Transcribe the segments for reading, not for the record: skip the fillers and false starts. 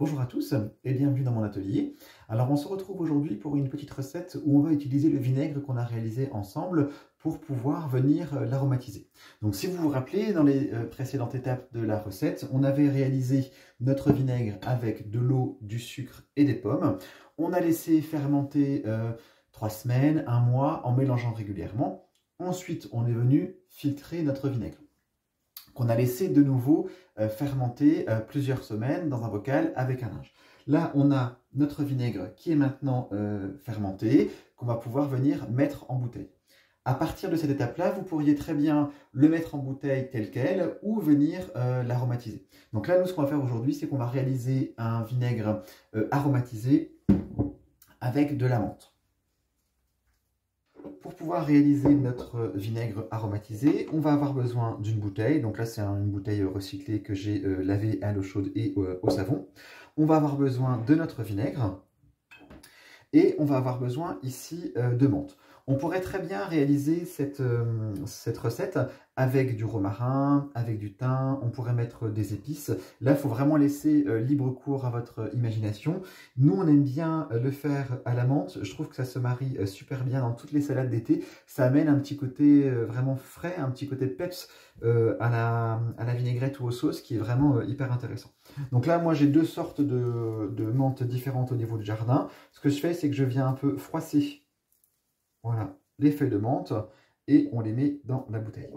Bonjour à tous et bienvenue dans mon atelier. Alors on se retrouve aujourd'hui pour une petite recette où on va utiliser le vinaigre qu'on a réalisé ensemble pour pouvoir venir l'aromatiser. Donc si vous vous rappelez, dans les précédentes étapes de la recette, on avait réalisé notre vinaigre avec de l'eau, du sucre et des pommes. On a laissé fermenter 3 semaines, un mois en mélangeant régulièrement. Ensuite, on est venu filtrer notre vinaigre qu'on a laissé de nouveau fermenter plusieurs semaines dans un bocal avec un linge. Là, on a notre vinaigre qui est maintenant fermenté, qu'on va pouvoir venir mettre en bouteille. À partir de cette étape-là, vous pourriez très bien le mettre en bouteille tel quel ou venir l'aromatiser. Donc là, nous, ce qu'on va faire aujourd'hui, c'est qu'on va réaliser un vinaigre aromatisé avec de la menthe. Pour pouvoir réaliser notre vinaigre aromatisé, on va avoir besoin d'une bouteille. Donc là, c'est une bouteille recyclée que j'ai lavée à l'eau chaude et au savon. On va avoir besoin de notre vinaigre et on va avoir besoin ici de menthe. On pourrait très bien réaliser cette recette avec du romarin, avec du thym, on pourrait mettre des épices. Là, il faut vraiment laisser libre cours à votre imagination. Nous, on aime bien le faire à la menthe. Je trouve que ça se marie super bien dans toutes les salades d'été. Ça amène un petit côté vraiment frais, un petit côté peps à la vinaigrette ou aux sauces qui est vraiment hyper intéressant. Donc là, moi, j'ai deux sortes de menthe différentes au niveau du jardin. Ce que je fais, c'est que je viens un peu froisser, voilà, les feuilles de menthe et on les met dans la bouteille.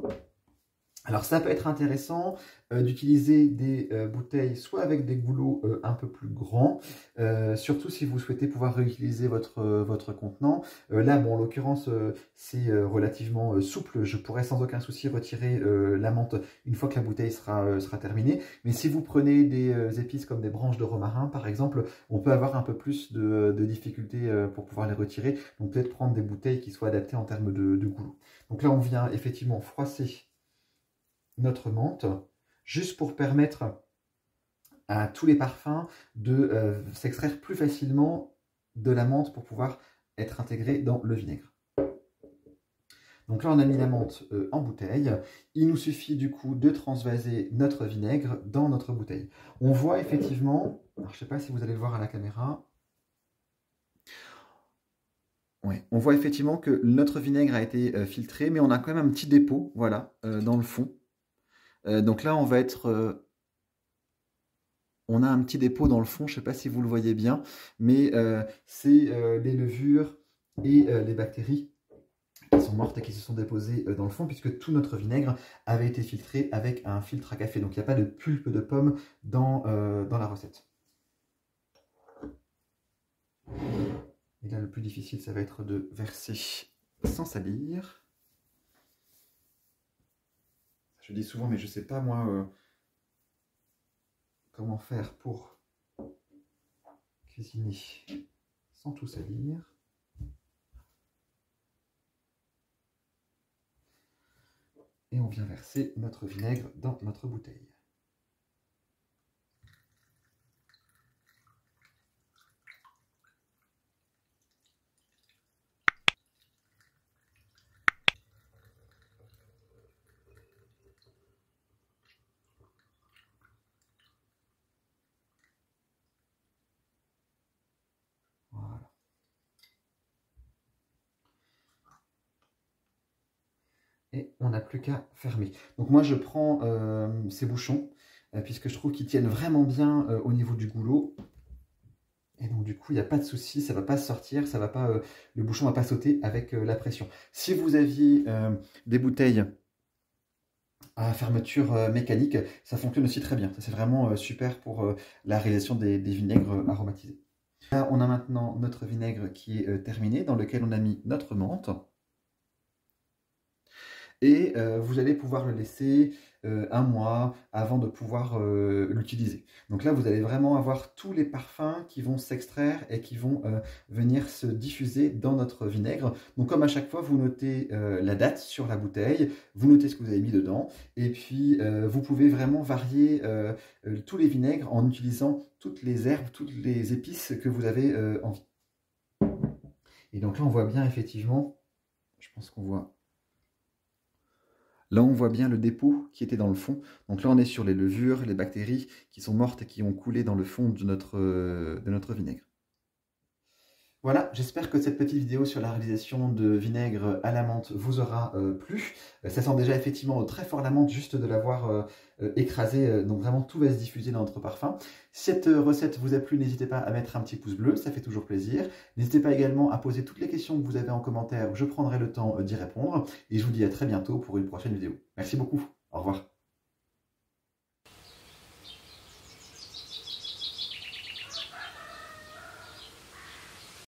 Alors ça peut être intéressant d'utiliser des bouteilles soit avec des goulots un peu plus grands, surtout si vous souhaitez pouvoir réutiliser votre contenant. Là, bon, en l'occurrence, c'est relativement souple. Je pourrais sans aucun souci retirer la menthe une fois que la bouteille sera terminée. Mais si vous prenez des épices comme des branches de romarin, par exemple, on peut avoir un peu plus de difficultés pour pouvoir les retirer. Donc peut-être prendre des bouteilles qui soient adaptées en termes de goulot. Donc là, on vient effectivement froisser notre menthe, juste pour permettre à tous les parfums de s'extraire plus facilement de la menthe pour pouvoir être intégrés dans le vinaigre. Donc là, on a mis la menthe en bouteille. Il nous suffit du coup de transvaser notre vinaigre dans notre bouteille. On voit effectivement, alors je ne sais pas si vous allez le voir à la caméra, ouais, on voit effectivement que notre vinaigre a été filtré, mais on a quand même un petit dépôt, voilà, dans le fond. Donc là, on va être... on a un petit dépôt dans le fond, je ne sais pas si vous le voyez bien, mais c'est les levures et les bactéries qui sont mortes et qui se sont déposées dans le fond, puisque tout notre vinaigre avait été filtré avec un filtre à café. Donc il n'y a pas de pulpe de pomme dans la recette. Et là, le plus difficile, ça va être de verser sans salir. Je dis souvent, mais je ne sais pas moi comment faire pour cuisiner sans tout salir. Et on vient verser notre vinaigre dans notre bouteille. Voilà. Et on n'a plus qu'à fermer. Donc moi je prends ces bouchons, puisque je trouve qu'ils tiennent vraiment bien au niveau du goulot. Et donc du coup il n'y a pas de souci, ça ne va pas sortir, ça va pas, le bouchon ne va pas sauter avec la pression. Si vous aviez des bouteilles à fermeture mécanique, ça fonctionne aussi très bien. Ça c'est vraiment super pour la réalisation des vinaigres aromatisés. Là on a maintenant notre vinaigre qui est terminé, dans lequel on a mis notre menthe. Et vous allez pouvoir le laisser un mois avant de pouvoir l'utiliser. Donc là, vous allez vraiment avoir tous les parfums qui vont s'extraire et qui vont venir se diffuser dans notre vinaigre. Donc comme à chaque fois, vous notez la date sur la bouteille, vous notez ce que vous avez mis dedans, et puis vous pouvez vraiment varier tous les vinaigres en utilisant toutes les herbes, toutes les épices que vous avez envie. Et donc là, on voit bien effectivement, je pense qu'on voit... Là, on voit bien le dépôt qui était dans le fond. Donc là, on est sur les levures, les bactéries qui sont mortes et qui ont coulé dans le fond de notre vinaigre. Voilà, j'espère que cette petite vidéo sur la réalisation de vinaigre à la menthe vous aura plu. Ça sent déjà effectivement très fort la menthe juste de l'avoir écrasée, donc vraiment tout va se diffuser dans notre parfum. Si cette recette vous a plu, n'hésitez pas à mettre un petit pouce bleu, ça fait toujours plaisir. N'hésitez pas également à poser toutes les questions que vous avez en commentaire, je prendrai le temps d'y répondre. Et je vous dis à très bientôt pour une prochaine vidéo. Merci beaucoup, au revoir.